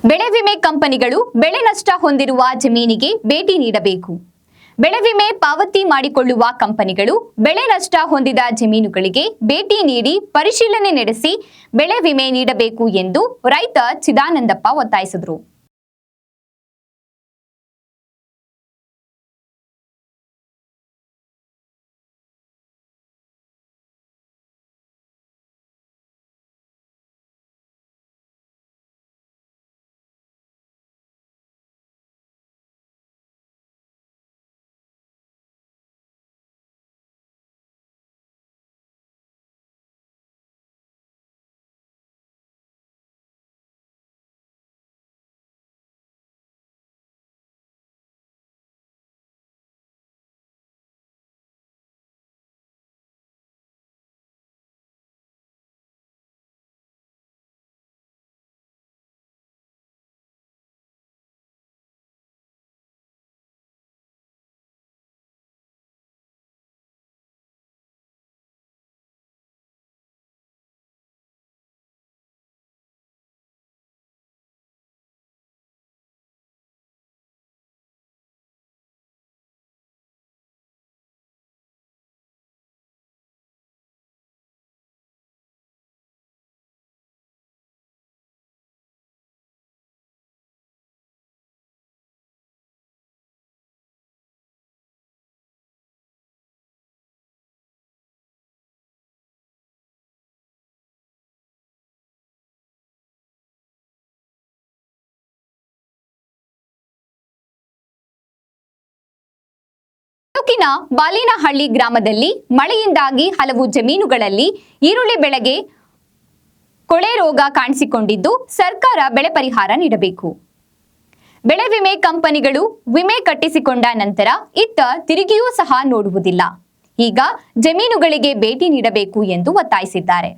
ಬೆಳೆ ವಿಮೆ ಕಂಪನಿಗಳು ಬೆಳೆ ನಷ್ಟ ಹೊಂದಿರುವ ಜಮೀನಿಗೆ ಭೇಟಿ ನೀಡಬೇಕು. ಬೆಳೆ ವಿಮೆ ಪಾವತಿ ಮಾಡಿಕೊಳ್ಳುವ ಕಂಪನಿಗಳು ಬೆಳೆ ನಷ್ಟ ಹೊಂದಿದ ಜಮೀನುಗಳಿಗೆ ಭೇಟಿ ನೀಡಿ ಪರಿಶೀಲನೆ ನಡೆಸಿ ಬೆಳೆ ವಿಮೆ ನೀಡಬೇಕು ಎಂದು ರೈತ ಚಿದಾನಂದಪ್ಪ ಒತ್ತಾಯಿಸಿದರು. ತಾಲೂಕಿನ ಬಾಲಿನಹಳ್ಳಿ ಗ್ರಾಮದಲ್ಲಿ ಮಳೆಯಿಂದಾಗಿ ಹಲವು ಜಮೀನುಗಳಲ್ಲಿ ಈರುಳ್ಳಿ ಬೆಳೆಗೆ ಕೊಳೆ ರೋಗ ಕಾಣಿಸಿಕೊಂಡಿದ್ದು ಸರ್ಕಾರ ಬೆಳೆ ಪರಿಹಾರ ನೀಡಬೇಕು. ಬೆಳೆ ವಿಮೆ ಕಂಪನಿಗಳು ವಿಮೆ ಕಟ್ಟಿಸಿಕೊಂಡ ನಂತರ ಇತ್ತ ತಿರುಗಿಯೂ ಸಹ ನೋಡುವುದಿಲ್ಲ. ಈಗ ಜಮೀನುಗಳಿಗೆ ಭೇಟಿ ನೀಡಬೇಕು ಎಂದು ಒತ್ತಾಯಿಸಿದ್ದಾರೆ.